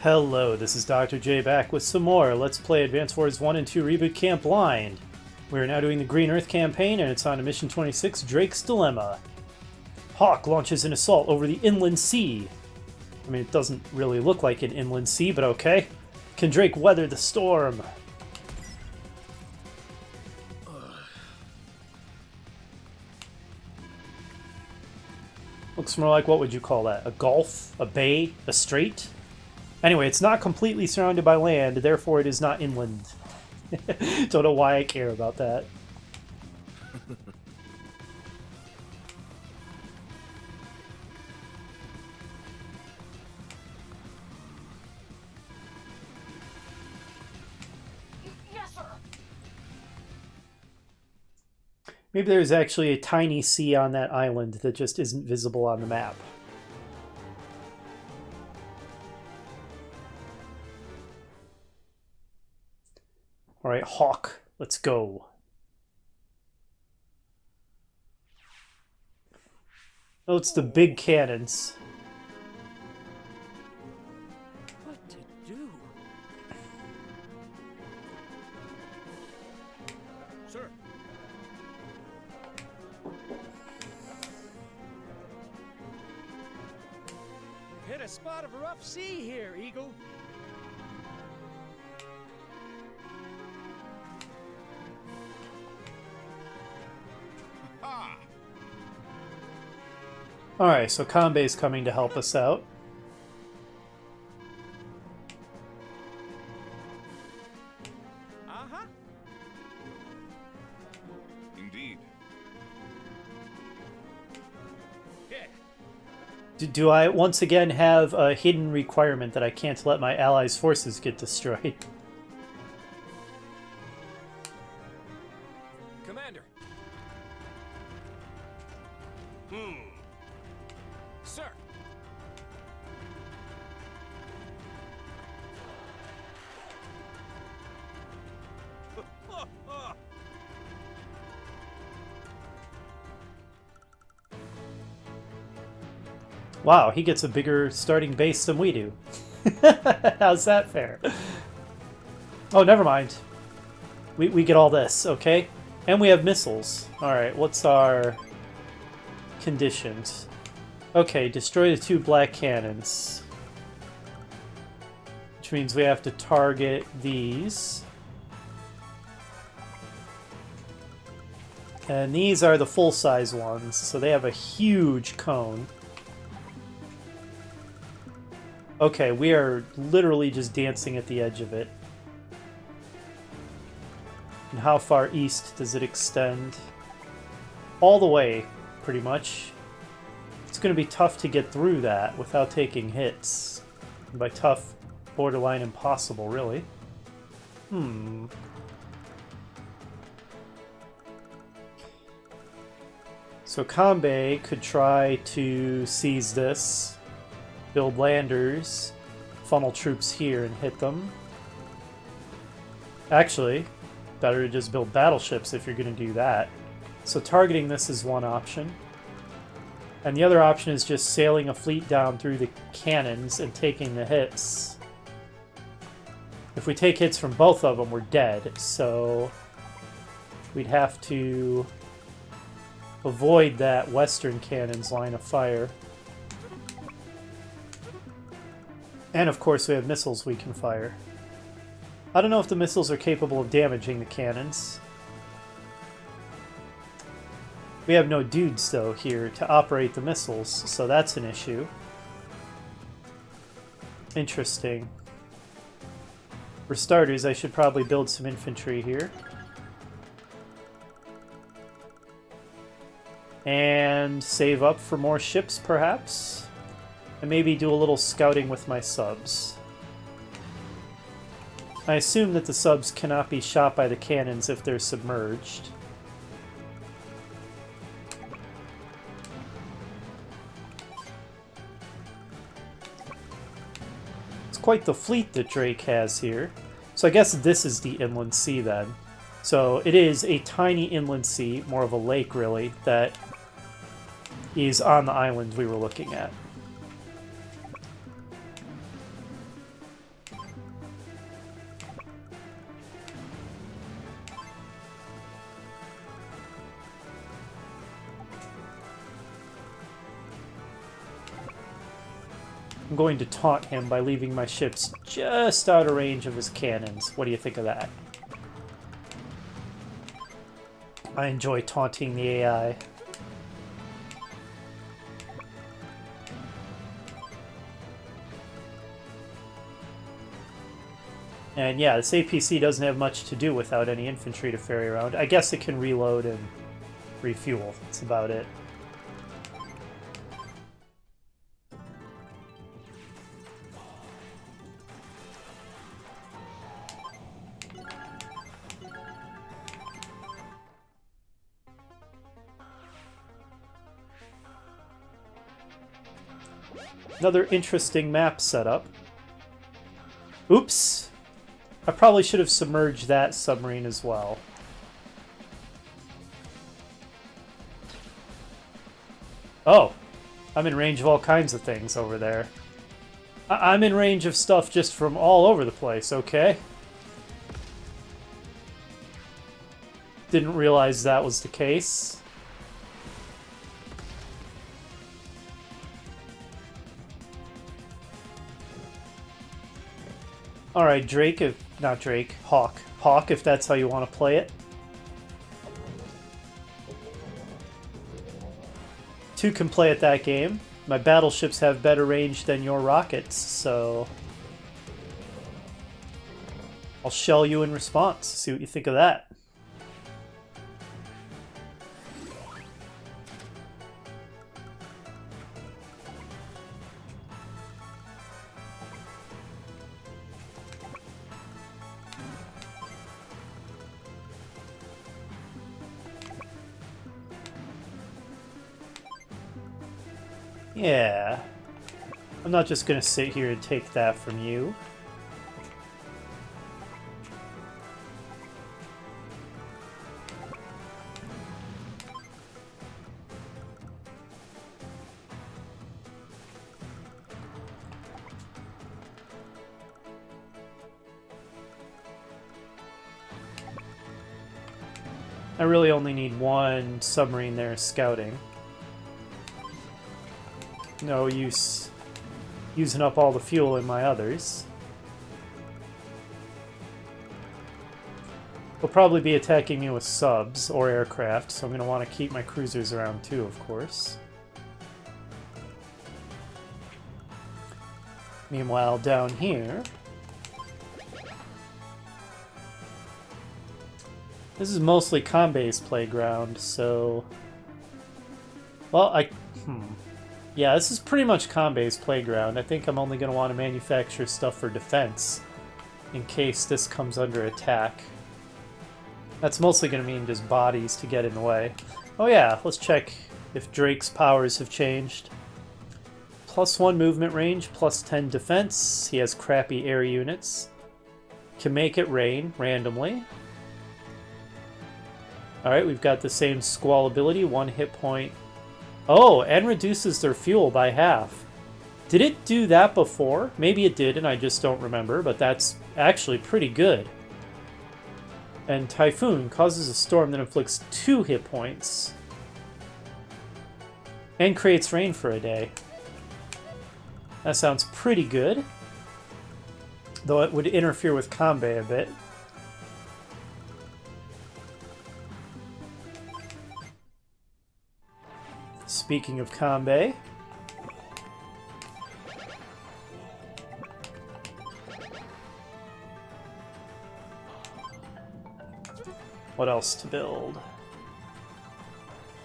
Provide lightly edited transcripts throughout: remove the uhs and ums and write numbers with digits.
Hello, this is Dr. J back with some more Let's Play Advance Wars 1 and 2 Reboot Camp Blind. We are now doing the Green Earth campaign and it's on to Mission 26, Drake's Dilemma. Hawk launches an assault over the inland sea. I mean, it doesn't really look like an inland sea, but okay. Can Drake weather the storm? Looks more like, what would you call that? A gulf? A bay? A strait? Anyway, it's not completely surrounded by land, therefore it is not inland. Don't know why I care about that. Yes, sir. Maybe there's actually a tiny sea on that island that just isn't visible on the map. Alright, Hawk, let's go. Oh, it's the big cannons. What to do? Sir. We've hit a spot of rough sea here, Eagle. Alright, so Kanbei's coming to help us out. Uh-huh. Indeed. Yeah. Do I once again have a hidden requirement that I can't let my allies' forces get destroyed? Commander. Sir. Wow, he gets a bigger starting base than we do. How's that fair? Oh, never mind. We get all this, okay? And we have missiles. Alright, what's our conditions? Okay, destroy the 2 black cannons. Which means we have to target these. And these are the full-size ones, so they have a huge cone. Okay, we are literally just dancing at the edge of it. And how far east does it extend? All the way, pretty much. It's going to be tough to get through that without taking hits. And by tough, borderline impossible, really. So Kanbei could try to seize this, build landers, funnel troops here and hit them. Actually, better to just build battleships if you're going to do that. So targeting this is one option. And the other option is just sailing a fleet down through the cannons and taking the hits. If we take hits from both of them, we're dead. So we'd have to avoid that western cannon's line of fire. And of course we have missiles we can fire. I don't know if the missiles are capable of damaging the cannons. We have no dudes, though, here to operate the missiles, so that's an issue. Interesting. For starters, I should probably build some infantry here. And save up for more ships, perhaps? And maybe do a little scouting with my subs. I assume that the subs cannot be shot by the cannons if they're submerged. Quite the fleet that Drake has here. So I guess this is the inland sea then. So it is a tiny inland sea, more of a lake really, that is on the island we were looking at. I'm going to taunt him by leaving my ships just out of range of his cannons. What do you think of that? I enjoy taunting the AI. And yeah, this APC doesn't have much to do without any infantry to ferry around. I guess it can reload and refuel. That's about it. Another interesting map setup. Oops! I probably should have submerged that submarine as well. Oh! I'm in range of all kinds of things over there. I'm in range of stuff just from all over the place, okay? Didn't realize that was the case. Alright, Drake, if not Drake, Hawk. Hawk, if that's how you want to play it. Two can play at that game. My battleships have better range than your rockets, so I'll shell you in response. See what you think of that. Yeah. I'm not just gonna sit here and take that from you. I really only need one submarine there scouting. No use using up all the fuel in my others. They'll probably be attacking me with subs or aircraft, so I'm going to want to keep my cruisers around too, of course. Meanwhile, down here, this is mostly Kanbei's playground, so... Well, yeah, this is pretty much Kanbei's playground. I think I'm only going to want to manufacture stuff for defense in case this comes under attack. That's mostly going to mean just bodies to get in the way. Oh yeah, let's check if Drake's powers have changed. +1 movement range, +10 defense. He has crappy air units. Can make it rain randomly. Alright, we've got the same squall ability, 1 hit point. Oh, and reduces their fuel by half. Did it do that before? Maybe it did and I just don't remember, but that's actually pretty good. And Typhoon causes a storm that inflicts 2 hit points. And creates rain for a day. That sounds pretty good. Though it would interfere with Kanbei a bit. Speaking of Kanbei, what else to build?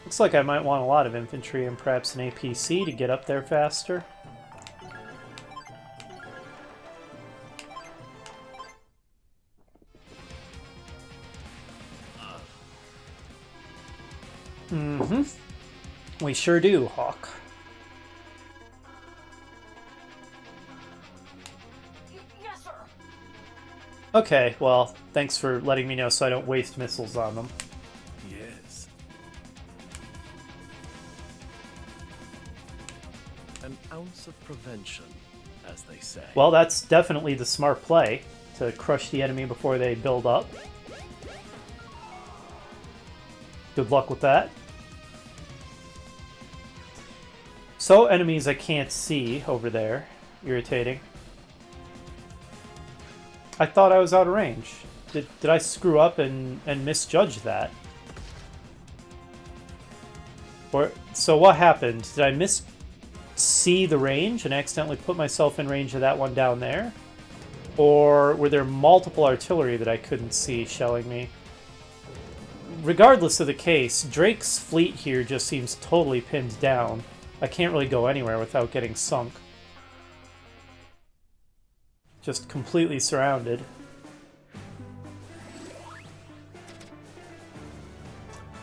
Looks like I might want a lot of infantry and perhaps an APC to get up there faster. We sure do, Hawk. Yes, sir. Okay, well, thanks for letting me know so I don't waste missiles on them. Yes. An ounce of prevention, as they say. Well, that's definitely the smart play, to crush the enemy before they build up. Good luck with that. So, enemies I can't see over there. irritating. I thought I was out of range. Did I screw up and misjudge that? Or so what happened? Did I see the range and accidentally put myself in range of that one down there? Or were there multiple artillery that I couldn't see shelling me? Regardless of the case, Drake's fleet here just seems totally pinned down. I can't really go anywhere without getting sunk. Just completely surrounded.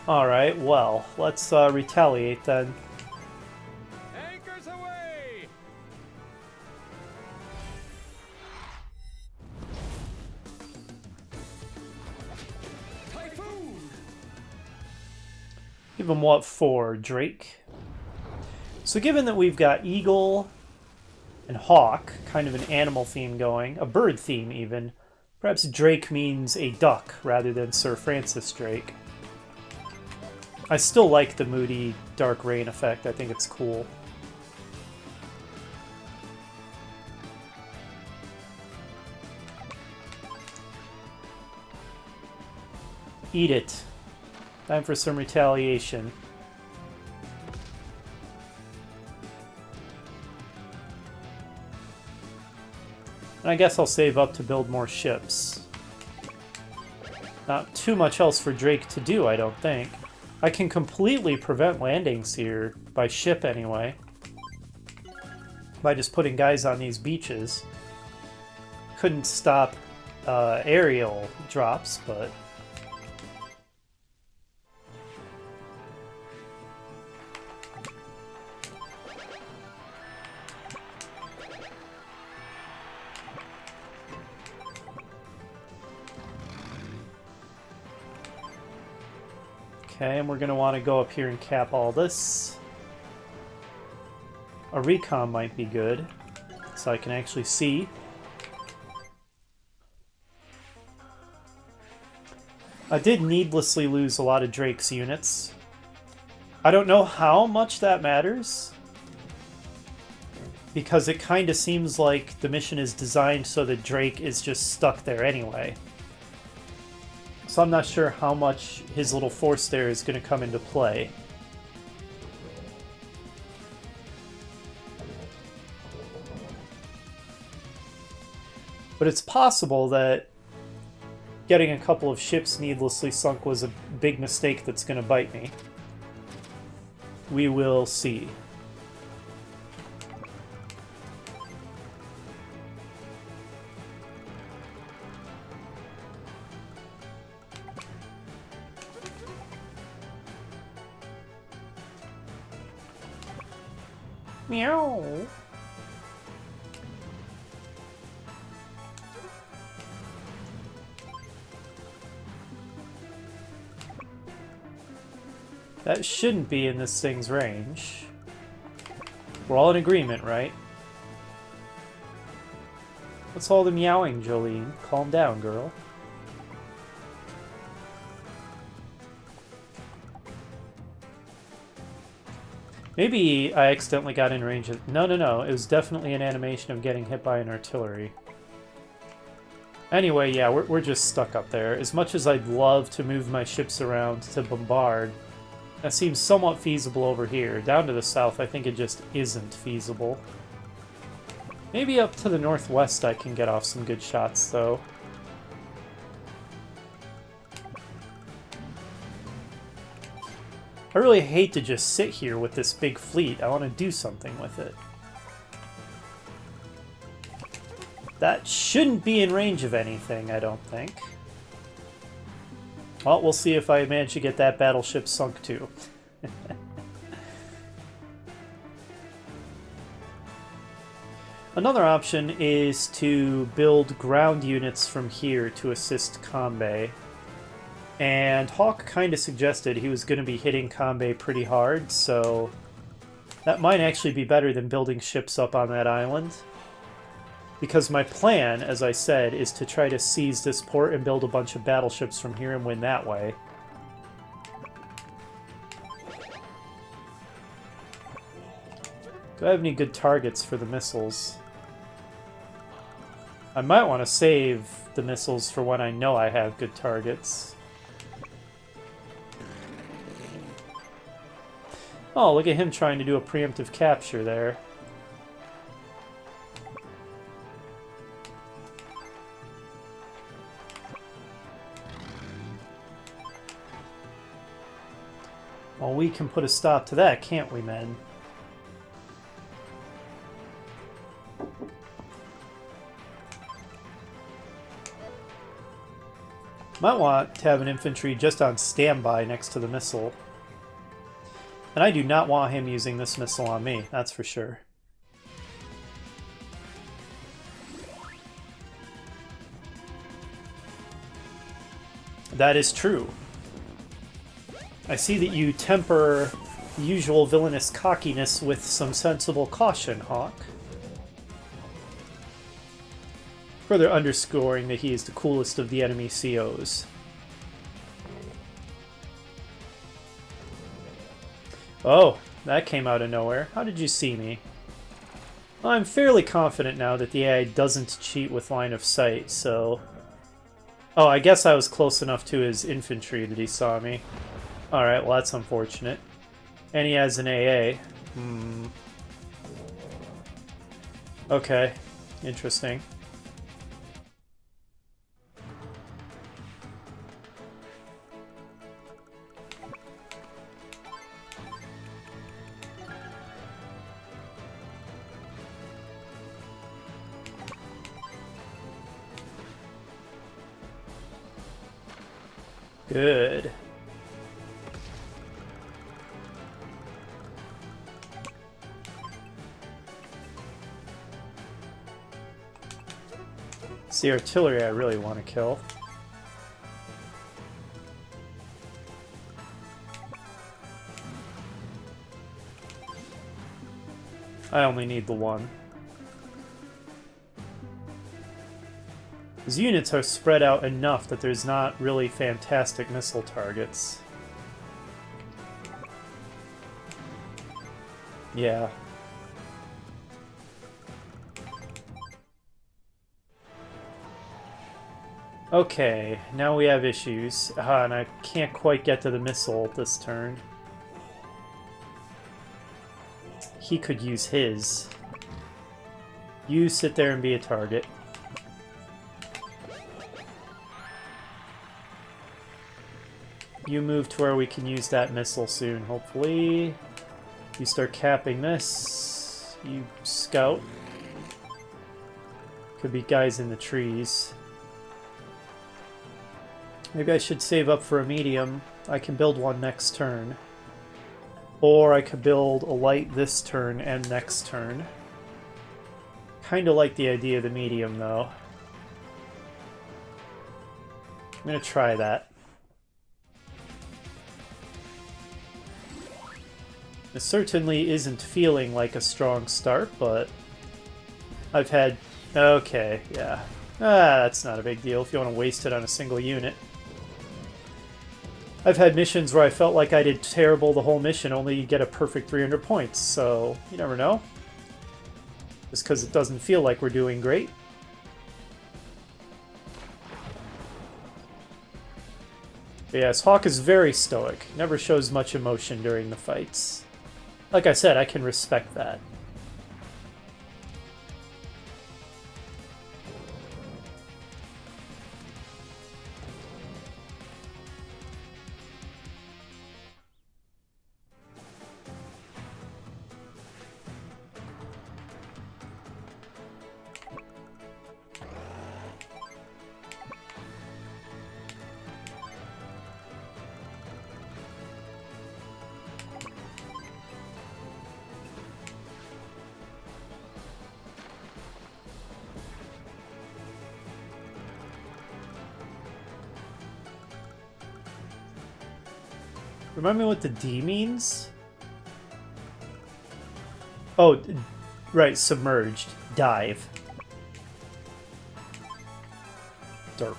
Alright, well, let's retaliate then. Anchors away! Typhoon! Give him what for, Drake? So given that we've got Eagle and Hawk, kind of an animal theme going, a bird theme even, perhaps Drake means a duck rather than Sir Francis Drake. I still like the moody dark rain effect. I think it's cool. Eat it. Time for some retaliation. And I guess I'll save up to build more ships. Not too much else for Drake to do, I don't think. I can completely prevent landings here, by ship anyway. By just putting guys on these beaches. Couldn't stop aerial drops, but... Okay, and we're going to want to go up here and cap all this. A recon might be good, so I can actually see. I did needlessly lose a lot of Drake's units. I don't know how much that matters, because it kind of seems like the mission is designed so that Drake is just stuck there anyway. So I'm not sure how much his little force there is going to come into play. But it's possible that getting a couple of ships needlessly sunk was a big mistake that's going to bite me. We will see. Meow. That shouldn't be in this thing's range. We're all in agreement, right? What's all the meowing, Jolene? Calm down, girl. Maybe I accidentally got in range of... No. It was definitely an animation of getting hit by an artillery. Anyway, yeah, we're just stuck up there. As much as I'd love to move my ships around to bombard, that seems somewhat feasible over here. Down to the south, I think it just isn't feasible. Maybe up to the northwest I can get off some good shots, though. I really hate to just sit here with this big fleet. I want to do something with it. That shouldn't be in range of anything, I don't think. Well, we'll see if I manage to get that battleship sunk too. Another option is to build ground units from here to assist Kanbei. And Hawk kind of suggested he was going to be hitting Kanbei pretty hard, so that might actually be better than building ships up on that island. Because my plan, as I said, is to try to seize this port and build a bunch of battleships from here and win that way. Do I have any good targets for the missiles? I might want to save the missiles for when I know I have good targets. Oh, look at him trying to do a preemptive capture there. Well, we can put a stop to that, can't we, men? Might want to have an infantry just on standby next to the missile. And I do not want him using this missile on me, that's for sure. That is true. I see that you temper the usual villainous cockiness with some sensible caution, Hawk. Further underscoring that he is the coolest of the enemy COs. Oh, that came out of nowhere. How did you see me? Well, I'm fairly confident now that the AI doesn't cheat with line of sight, so... Oh, I guess I was close enough to his infantry that he saw me. Alright, well that's unfortunate. And he has an AA. Okay, interesting. Good. It's the artillery I really want to kill. I only need the one. His units are spread out enough that there's not really fantastic missile targets. Yeah. Okay, now we have issues. And I can't quite get to the missile this turn. He could use his. You sit there and be a target. You move to where we can use that missile soon, hopefully. You start capping this. You scout. Could be guys in the trees. Maybe I should save up for a medium. I can build one next turn. Or I could build a light this turn and next turn. Kinda like the idea of the medium, though. I'm gonna try that. It certainly isn't feeling like a strong start, but I've had... Okay, yeah. That's not a big deal if you want to waste it on a single unit. I've had missions where I felt like I did terrible the whole mission, only you get a perfect 300 points, so you never know. Just because it doesn't feel like we're doing great. But yes, Hawk is very stoic, never shows much emotion during the fights. Like I said, I can respect that. Remind me what the D means? Oh, right, submerged. Dive. Derp.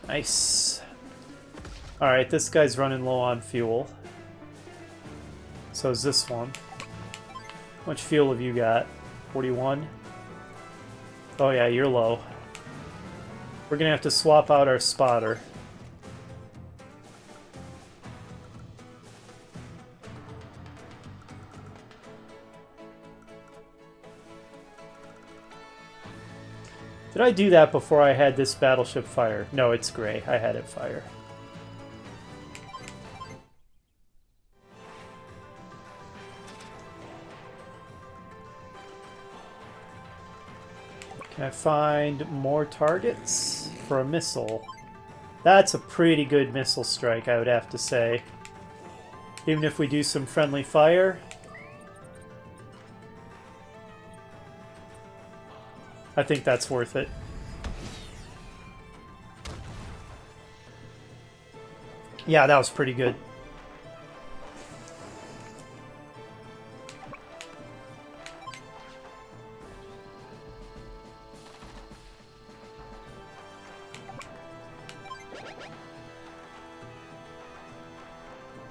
Nice. Alright, this guy's running low on fuel. So is this one. How much fuel have you got? 41. Oh yeah, you're low. We're gonna have to swap out our spotter. Did I do that before I had this battleship fire? No, it's gray. I had it fire. Can I find more targets for a missile? That's a pretty good missile strike, I would have to say. Even if we do some friendly fire. I think that's worth it. Yeah, that was pretty good.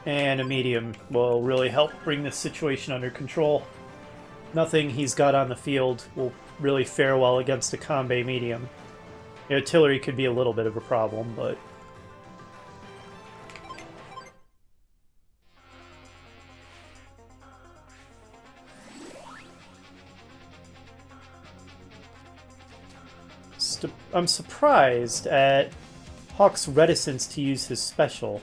And a medium will really help bring this situation under control. Nothing he's got on the field will really fare well against a combat medium. The artillery could be a little bit of a problem, but... I'm surprised at Hawk's reticence to use his special.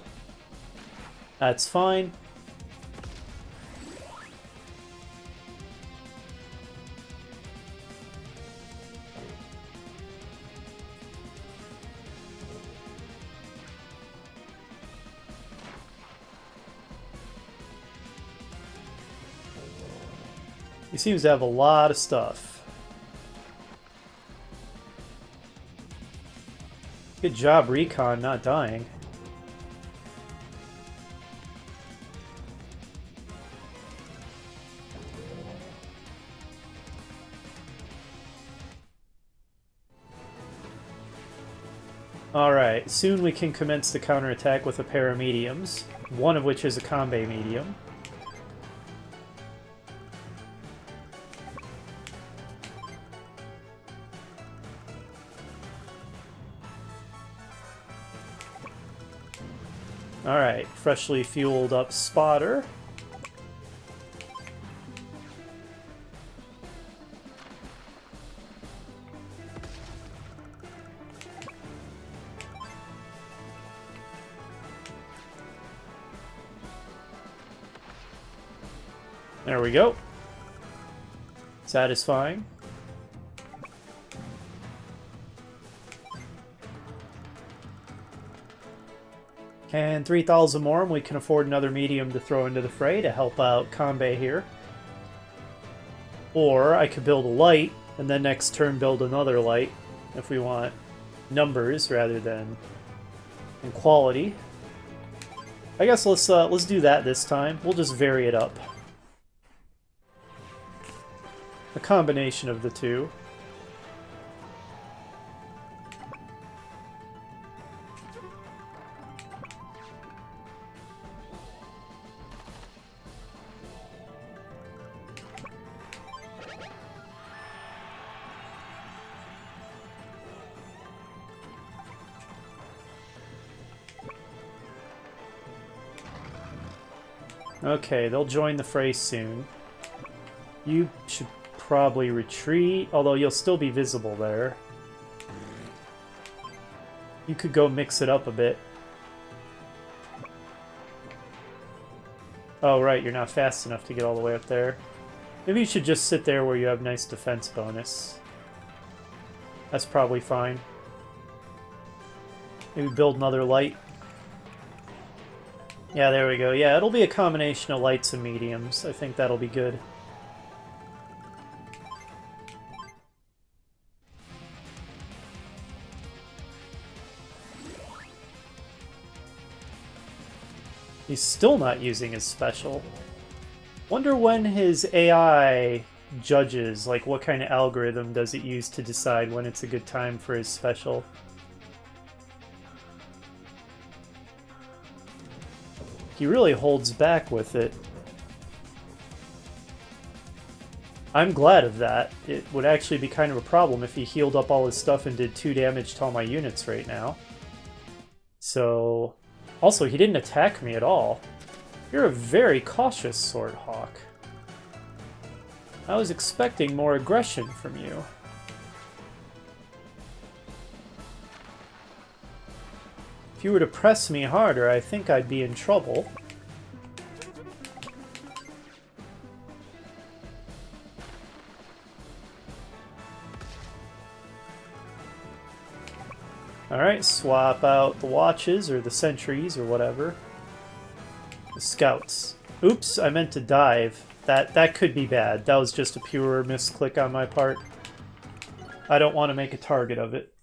That's fine. He seems to have a lot of stuff. Good job, Recon, not dying. Alright, soon we can commence the counterattack with a pair of mediums, one of which is a combat medium. Alright, freshly fueled up spotter. There we go. Satisfying. And 3,000 more, and we can afford another medium to throw into the fray to help out Kanbei here. Or I could build a light, and then next turn build another light, if we want numbers rather than in quality. I guess let's do that this time. We'll just vary it up. A combination of the two. Okay, they'll join the fray soon. You should probably retreat, although you'll still be visible there. You could go mix it up a bit. Oh, right, you're not fast enough to get all the way up there. Maybe you should just sit there where you have nice defense bonus. That's probably fine. Maybe build another light. Yeah, there we go. Yeah, it'll be a combination of lights and mediums. I think that'll be good. He's still not using his special. Wonder when his AI judges, like what kind of algorithm does it use to decide when it's a good time for his special? He really holds back with it. I'm glad of that. It would actually be kind of a problem if he healed up all his stuff and did 2 damage to all my units right now. So... Also, he didn't attack me at all. You're a very cautious Sword Hawk. I was expecting more aggression from you. If you were to press me harder, I think I'd be in trouble. Alright, swap out the watches, or the sentries, or whatever. The scouts. Oops, I meant to dive. That could be bad. That was just a pure misclick on my part. I don't want to make a target of it.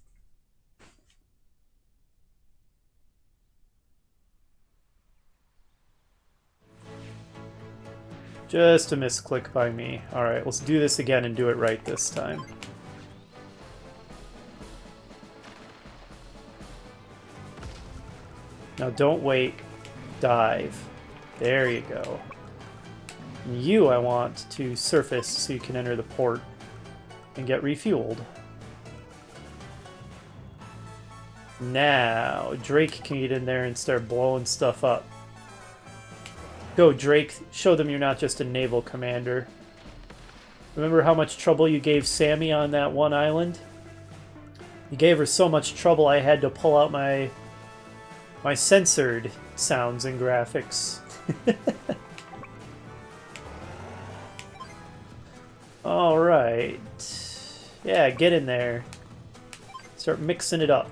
Just a misclick by me. Alright, let's do this again and do it right this time. Now don't wait. Dive. There you go. And you I want to surface so you can enter the port and get refueled. Now, Drake can get in there and start blowing stuff up. Go, Drake. Show them you're not just a naval commander. Remember how much trouble you gave Sammy on that one island? You gave her so much trouble I had to pull out my censored sounds and graphics. Alright. Yeah, get in there. Start mixing it up.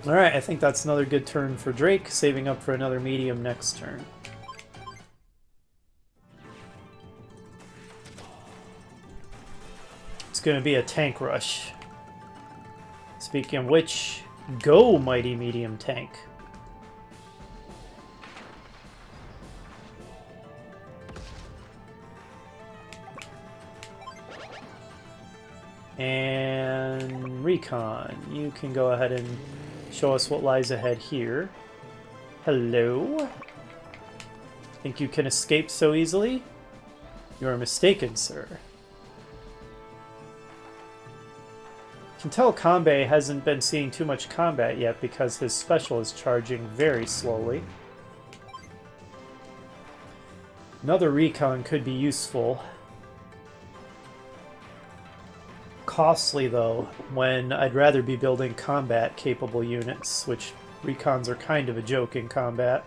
Alright, I think that's another good turn for Drake, saving up for another medium next turn. It's going to be a tank rush. Speaking of which, go, mighty medium tank. And Recon, you can go ahead and show us what lies ahead here. Hello? Think you can escape so easily? You are mistaken, sir. Can tell Kanbei hasn't been seeing too much combat yet because his special is charging very slowly. Another recon could be useful. Costly, though, when I'd rather be building combat-capable units, which recons are kind of a joke in combat.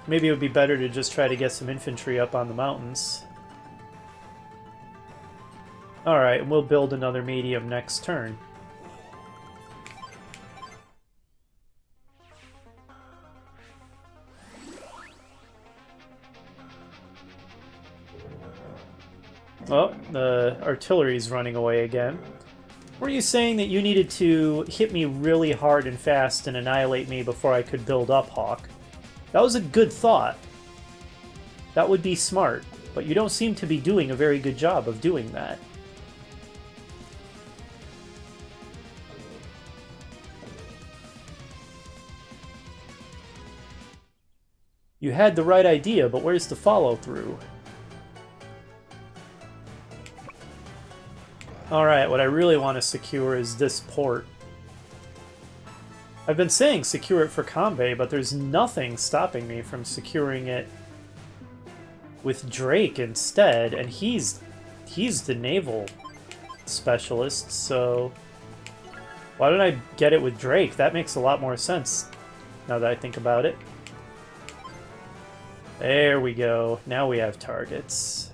Maybe it would be better to just try to get some infantry up on the mountains. Alright, and we'll build another medium next turn. Oh, the artillery's running away again. Were you saying that you needed to hit me really hard and fast and annihilate me before I could build up, Hawk? That was a good thought. That would be smart, but you don't seem to be doing a very good job of doing that. You had the right idea, but where's the follow-through? Alright, what I really want to secure is this port. I've been saying secure it for Kanbei, but there's nothing stopping me from securing it with Drake instead, and he's the naval specialist, so why don't I get it with Drake? That makes a lot more sense now that I think about it. There we go. Now we have targets.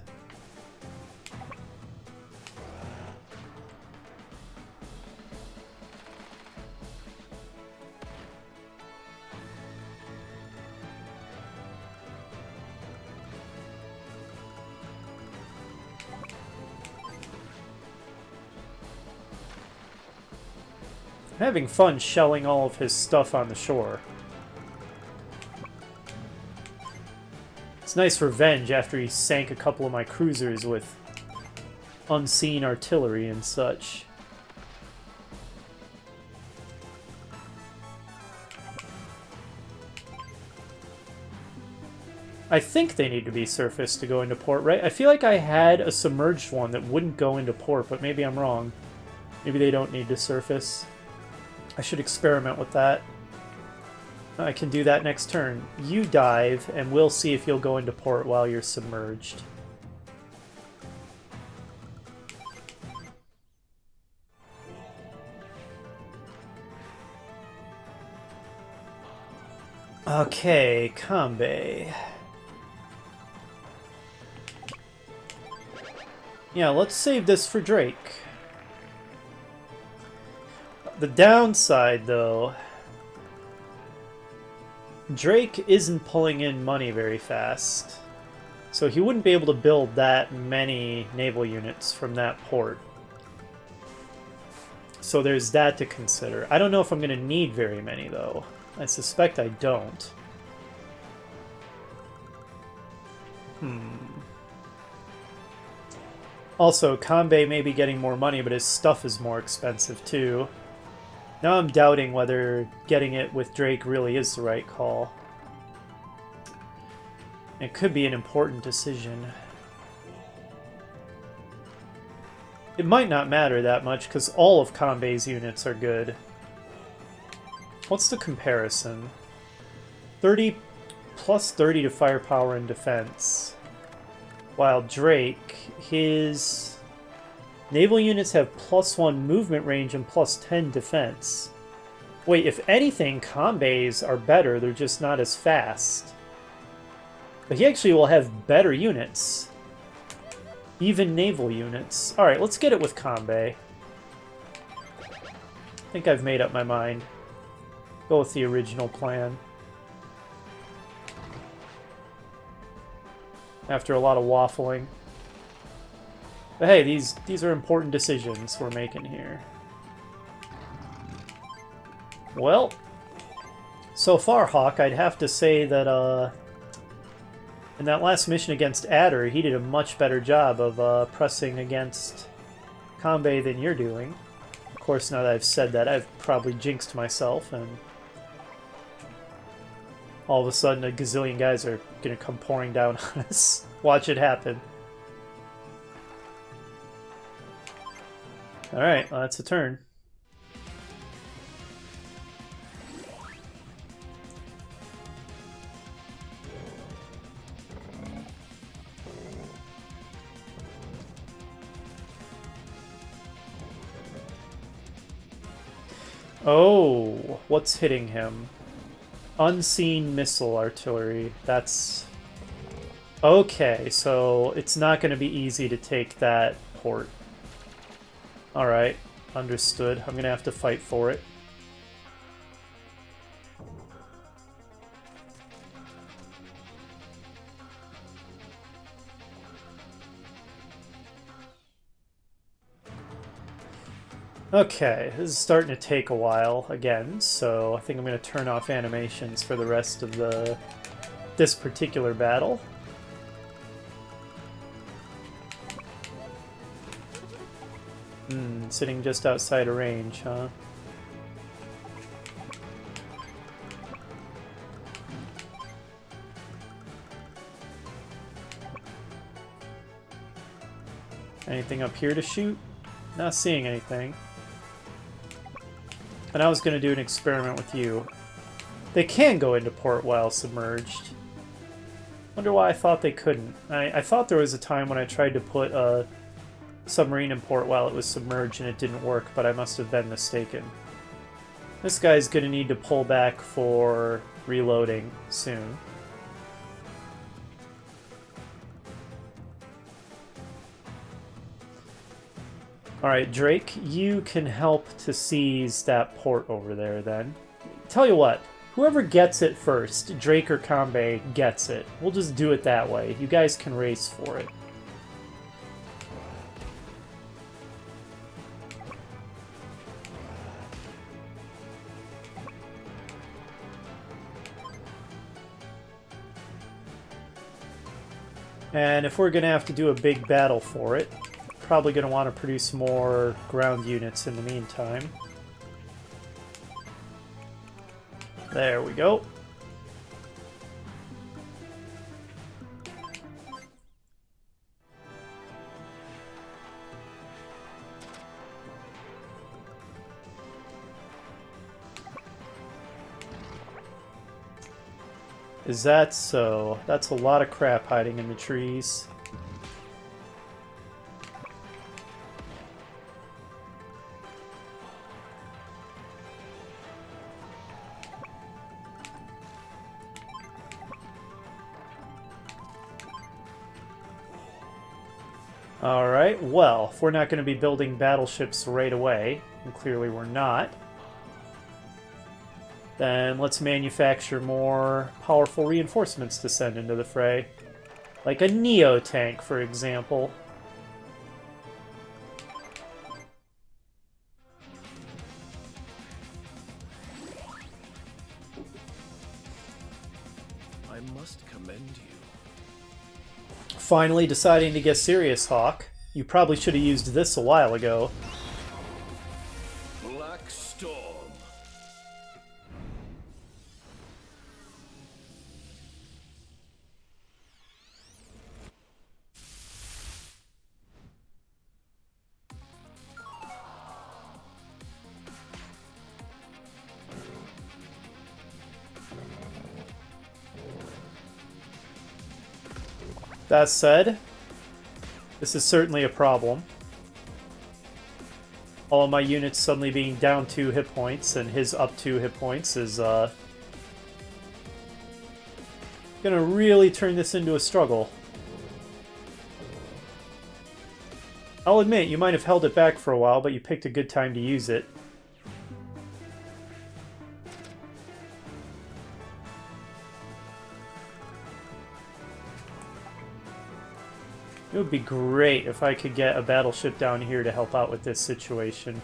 I'm having fun shelling all of his stuff on the shore. It's nice revenge after he sank a couple of my cruisers with unseen artillery and such. I think they need to be surfaced to go into port, right? I feel like I had a submerged one that wouldn't go into port, but maybe I'm wrong. Maybe they don't need to surface. I should experiment with that. I can do that next turn. You dive, and we'll see if you'll go into port while you're submerged. Okay, Kanbei. Yeah, let's save this for Drake. The downside, though, Drake isn't pulling in money very fast, so he wouldn't be able to build that many naval units from that port. So there's that to consider. I don't know if I'm going to need very many, though. I suspect I don't. Also, Kanbei may be getting more money, but his stuff is more expensive, too. Now I'm doubting whether getting it with Drake really is the right call. It could be an important decision. It might not matter that much, because all of Kanbei's units are good. What's the comparison? 30 plus 30 to firepower and defense. While Drake, his naval units have +1 movement range and +10 defense. Wait, if anything, Kanbei's are better, they're just not as fast. But he actually will have better units. Even naval units. Alright, let's get it with Kanbei. I think I've made up my mind. Go with the original plan. After a lot of waffling. But hey, these are important decisions we're making here. Well, so far, Hawk, I'd have to say that in that last mission against Adder, he did a much better job of pressing against Kanbei than you're doing. Of course, now that I've said that, I've probably jinxed myself, and all of a sudden a gazillion guys are gonna come pouring down on us. Watch it happen. Alright, well, that's a turn. Oh, what's hitting him? Unseen missile artillery. That's... Okay, so it's not going to be easy to take that port. Alright, understood. I'm going to have to fight for it. Okay, this is starting to take a while again, so I think I'm going to turn off animations for the rest of this particular battle. Sitting just outside of range, huh? Anything up here to shoot? Not seeing anything. And I was going to do an experiment with you. They can go into port while submerged. Wonder why I thought they couldn't. I thought there was a time when I tried to put a submarine in port while it was submerged and it didn't work, but I must have been mistaken. This guy's going to need to pull back for reloading soon. Alright, Drake, you can help to seize that port over there, then. Tell you what, whoever gets it first, Drake or Kanbei, gets it. We'll just do it that way. You guys can race for it. And if we're going to have to do a big battle for it, probably going to want to produce more ground units in the meantime. There we go. Is that so? That's a lot of crap hiding in the trees. Alright, well, if we're not going to be building battleships right away, and clearly we're not, then let's manufacture more powerful reinforcements to send into the fray. Like a Neo tank, for example. I must commend you. Finally deciding to get serious, Hawk. You probably should have used this a while ago. Black Storm. That said, this is certainly a problem. All of my units suddenly being down 2 hit points and his up 2 hit points is gonna really turn this into a struggle. I'll admit, you might have held it back for a while, but you picked a good time to use it. It would be great if I could get a battleship down here to help out with this situation.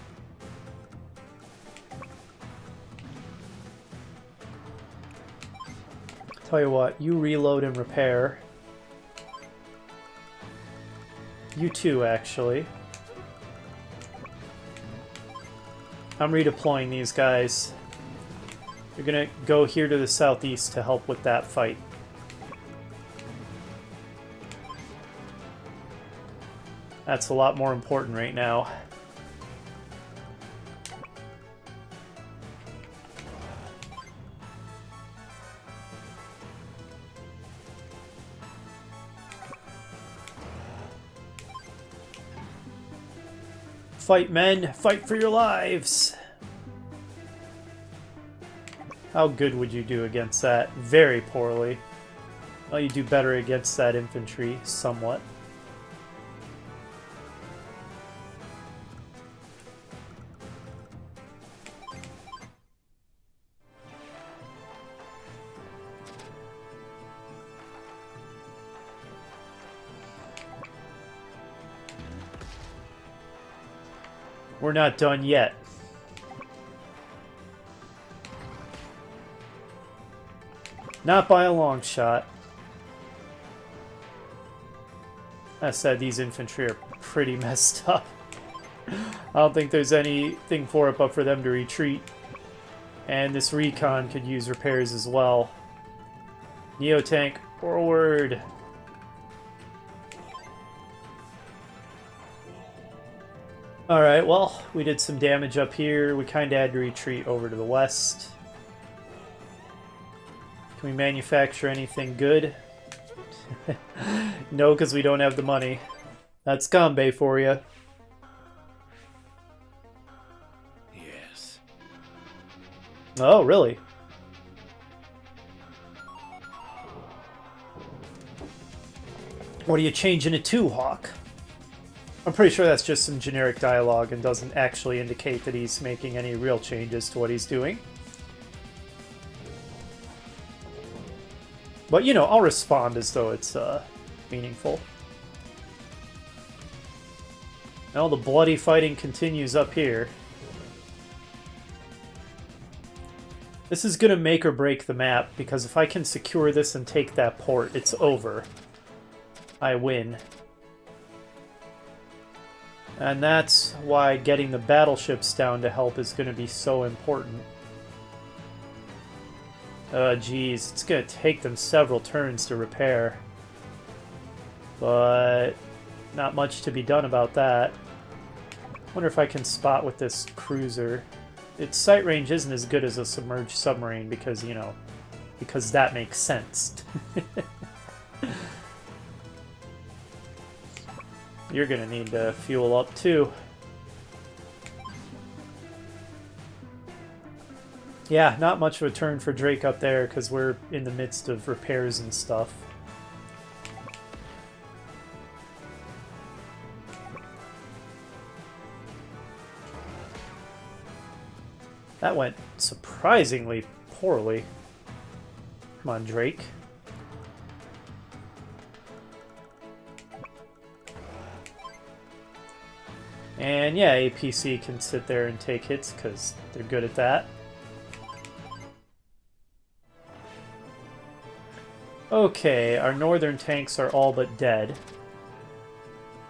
Tell you what, you reload and repair. You too, actually. I'm redeploying these guys. You're gonna go here to the southeast to help with that fight. That's a lot more important right now. Fight, men! Fight for your lives! How good would you do against that? Very poorly. Well, you do better against that infantry, somewhat. We're not done yet. Not by a long shot. That said, these infantry are pretty messed up. I don't think there's anything for it but for them to retreat. And this recon could use repairs as well. Neo tank, forward! Alright, well, we did some damage up here. We kind of had to retreat over to the west. Can we manufacture anything good? No, because we don't have the money. That's Gambé for you. Yes. Oh, really? What are you changing it to, Hawk? I'm pretty sure that's just some generic dialogue and doesn't actually indicate that he's making any real changes to what he's doing. But, you know, I'll respond as though it's meaningful. Now the bloody fighting continues up here. This is going to make or break the map, because if I can secure this and take that port, it's over. I win. And that's why getting the battleships down to help is going to be so important. Geez, it's going to take them several turns to repair. But not much to be done about that. Wonder if I can spot with this cruiser. Its sight range isn't as good as a submerged submarine because, you know, because that makes sense. You're gonna need to fuel up too. Yeah, not much of a turn for Drake up there because we're in the midst of repairs and stuff. That went surprisingly poorly. Come on, Drake. And yeah, APC can sit there and take hits because they're good at that. Okay, our northern tanks are all but dead.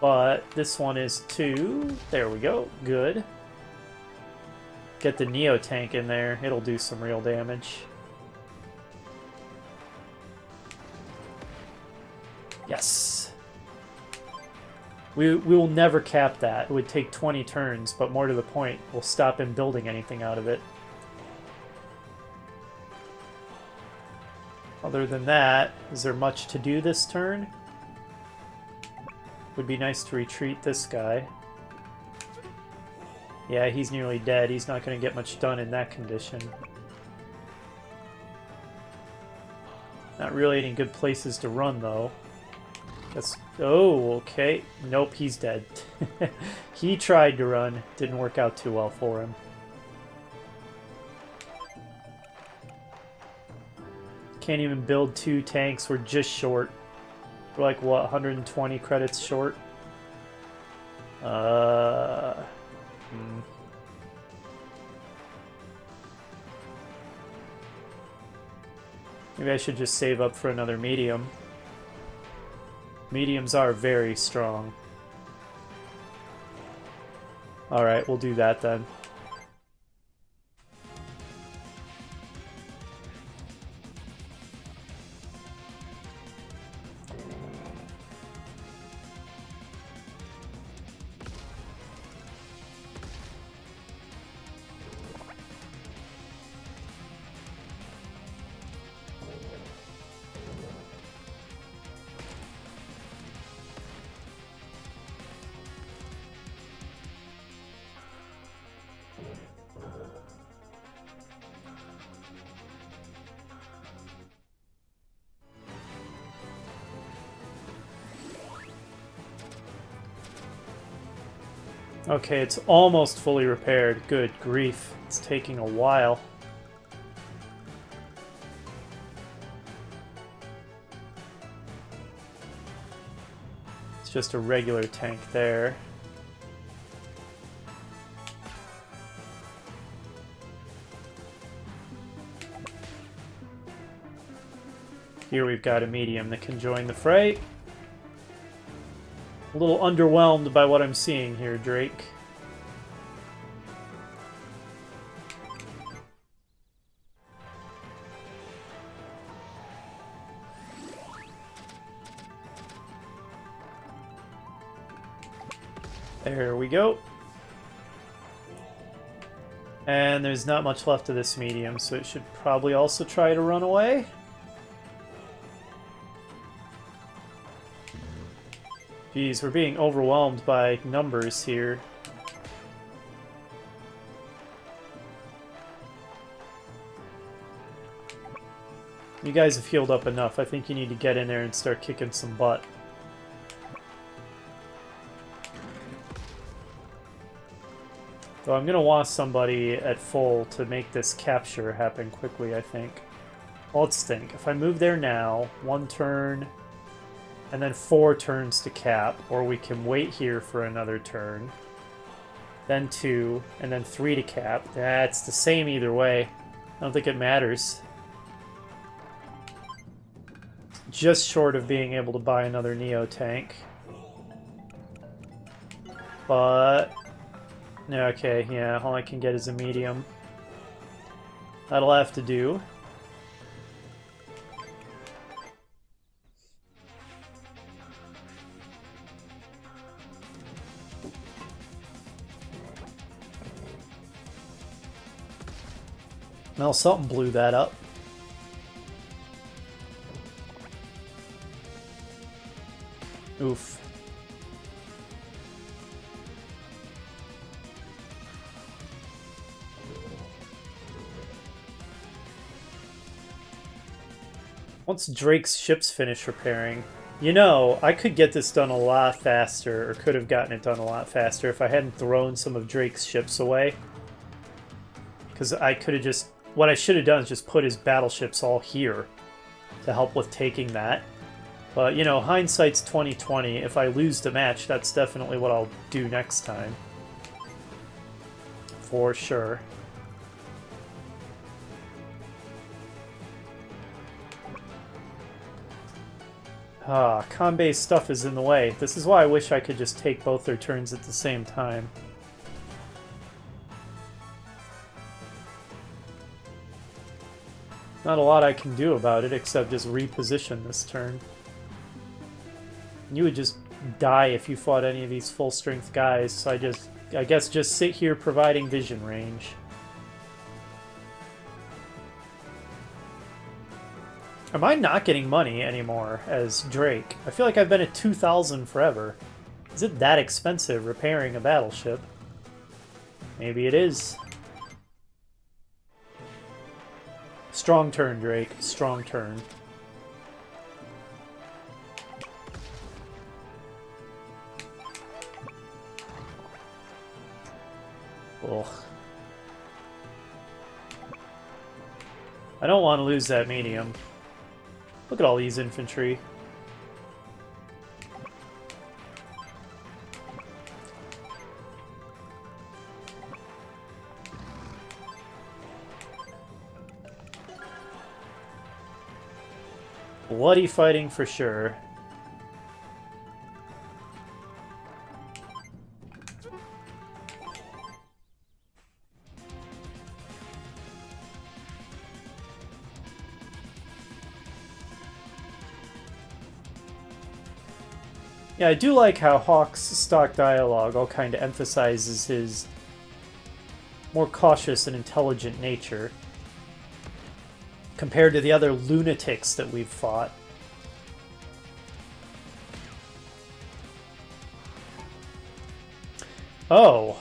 But this one is too. There we go. Good. Get the Neo tank in there. It'll do some real damage. Yes. We will never cap that. It would take 20 turns, but more to the point, we'll stop him building anything out of it. Other than that, is there much to do this turn? Would be nice to retreat this guy. Yeah, he's nearly dead. He's not going to get much done in that condition. Not really any good places to run, though. That's... Oh, okay. Nope, he's dead. He tried to run. Didn't work out too well for him. Can't even build 2 tanks. We're just short. We're like, what, 120 credits short? Maybe I should just save up for another medium. Mediums are very strong. Alright, we'll do that then. Okay, it's almost fully repaired. Good grief. It's taking a while. It's just a regular tank there. Here we've got a medium that can join the fray. A little underwhelmed by what I'm seeing here, Drake. There we go. And there's not much left of this medium, so it should probably also try to run away. Geez, we're being overwhelmed by numbers here. You guys have healed up enough. I think you need to get in there and start kicking some butt. Though I'm gonna want somebody at full to make this capture happen quickly, I think. Well, let's think. If I move there now, 1 turn... and then 4 turns to cap, or we can wait here for another turn, then 2, and then 3 to cap. That's the same either way. I don't think it matters. just short of being able to buy another Neo tank. But... okay, yeah, all I can get is a medium. That'll have to do. Well, something blew that up. Oof. Once Drake's ships finish repairing, you know, I could get this done a lot faster, or could have gotten it done a lot faster if I hadn't thrown some of Drake's ships away. Because I could have just... what I should have done is just put his battleships all here to help with taking that. But, you know, hindsight's 20/20. If I lose the match, that's definitely what I'll do next time. For sure. Ah, Kanbei's stuff is in the way. This is why I wish I could just take both their turns at the same time. Not a lot I can do about it except just reposition this turn. You would just die if you fought any of these full-strength guys, so I guess just sit here providing vision range. Am I not getting money anymore as Drake? I feel like I've been at 2,000 forever. Is it that expensive repairing a battleship? Maybe it is. Strong turn, Drake. Strong turn. Ugh. I don't want to lose that medium. Look at all these infantry. Bloody fighting for sure. Yeah, I do like how Hawk's stock dialogue all kind of emphasizes his more cautious and intelligent nature compared to the other lunatics that we've fought. Oh,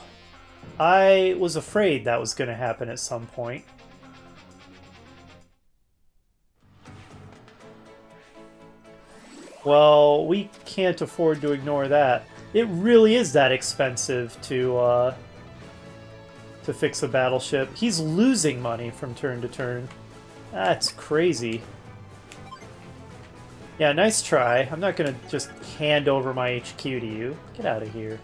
I was afraid that was going to happen at some point. Well, we can't afford to ignore that. It really is that expensive to fix a battleship. He's losing money from turn to turn. That's crazy. Yeah, nice try. I'm not gonna just hand over my HQ to you. Get out of here.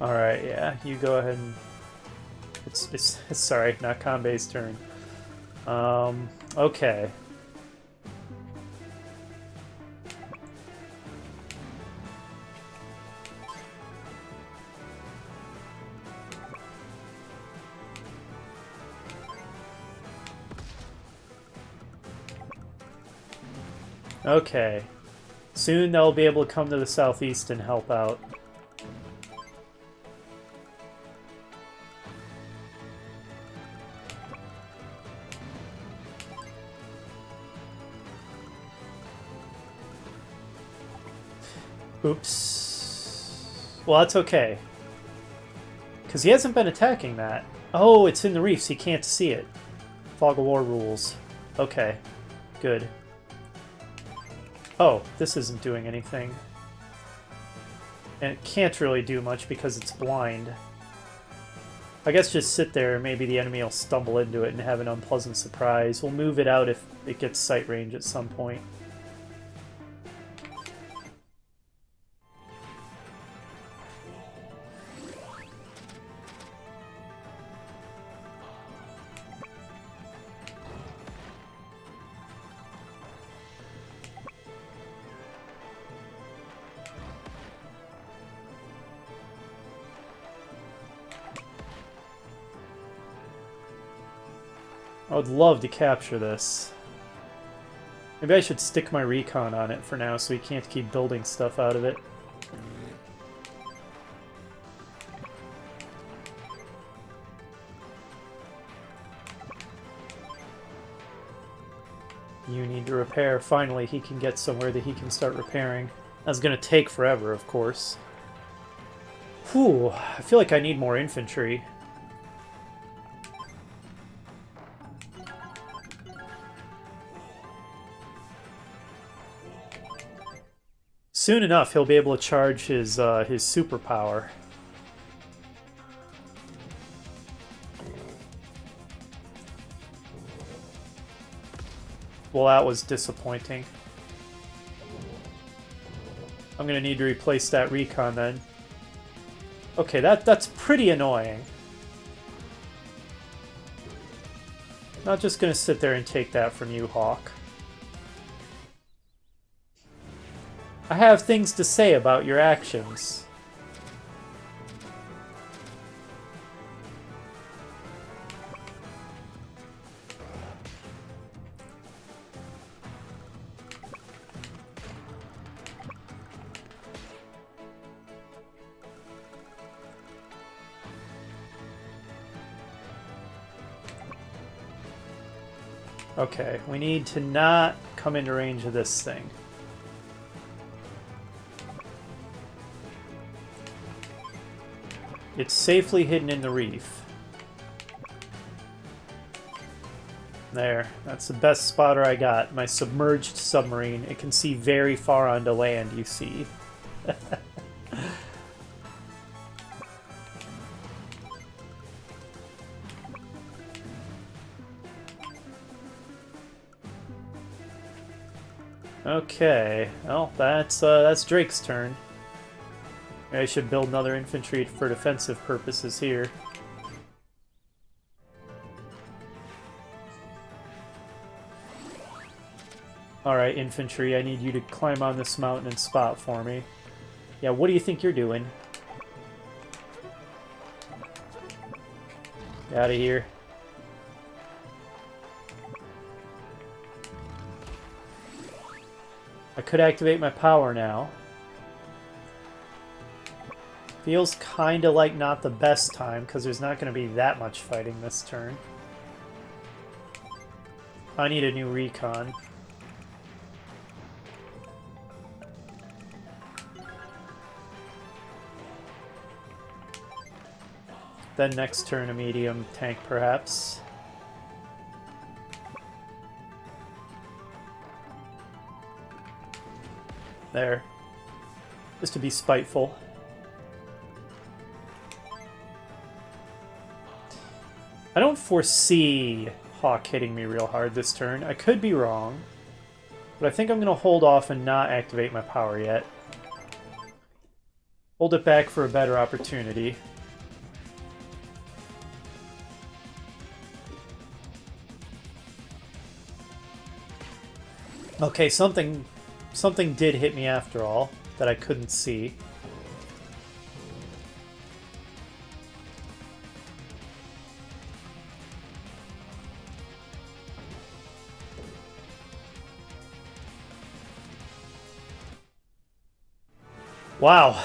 Alright, yeah, you go ahead and... It's sorry, not Kanbei's turn. Okay. Okay. Soon they'll be able to come to the southeast and help out. Oops. Well, that's okay. Because he hasn't been attacking that. Oh, it's in the reefs. He can't see it. Fog of War rules. Okay. Good. Oh, this isn't doing anything. And it can't really do much because it's blind. I guess just sit there and maybe the enemy will stumble into it and have an unpleasant surprise. We'll move it out if it gets sight range at some point. I would love to capture this. Maybe I should stick my recon on it for now so he can't keep building stuff out of it. You need to repair. Finally, he can get somewhere that he can start repairing. That's going to take forever, of course. Whew, I feel like I need more infantry. Soon enough, he'll be able to charge his superpower. Well, that was disappointing. I'm gonna need to replace that recon then. Okay, that's pretty annoying. Not just gonna sit there and take that from you, Hawk. I have things to say about your actions. Okay, we need to not come into range of this thing. It's safely hidden in the reef. There, that's the best spotter I got. My submerged submarine. It can see very far onto land, you see. Okay, well, that's Drake's turn. I should build another infantry for defensive purposes here. Alright, infantry, I need you to climb on this mountain and spot for me. Yeah, what do you think you're doing? Get out of here. I could activate my power now. Feels kinda like not the best time, because there's not going to be that much fighting this turn. I need a new recon. Then next turn a medium tank, perhaps. There. Just to be spiteful. I don't foresee Hawk hitting me real hard this turn. I could be wrong, but I think I'm going to hold off and not activate my power yet. Hold it back for a better opportunity. Okay, something did hit me after all that I couldn't see. Wow.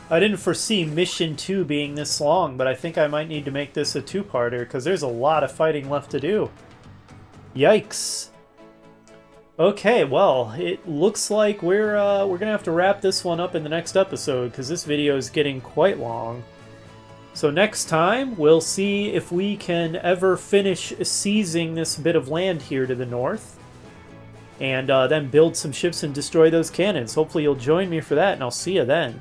I didn't foresee Mission 2 being this long, but I think I might need to make this a two-parter, because there's a lot of fighting left to do. Yikes. Okay, well, it looks like we're gonna have to wrap this one up in the next episode, because this video is getting quite long. So next time, we'll see if we can ever finish seizing this bit of land here to the north, and then build some ships and destroy those cannons. Hopefully you'll join me for that, and I'll see you then.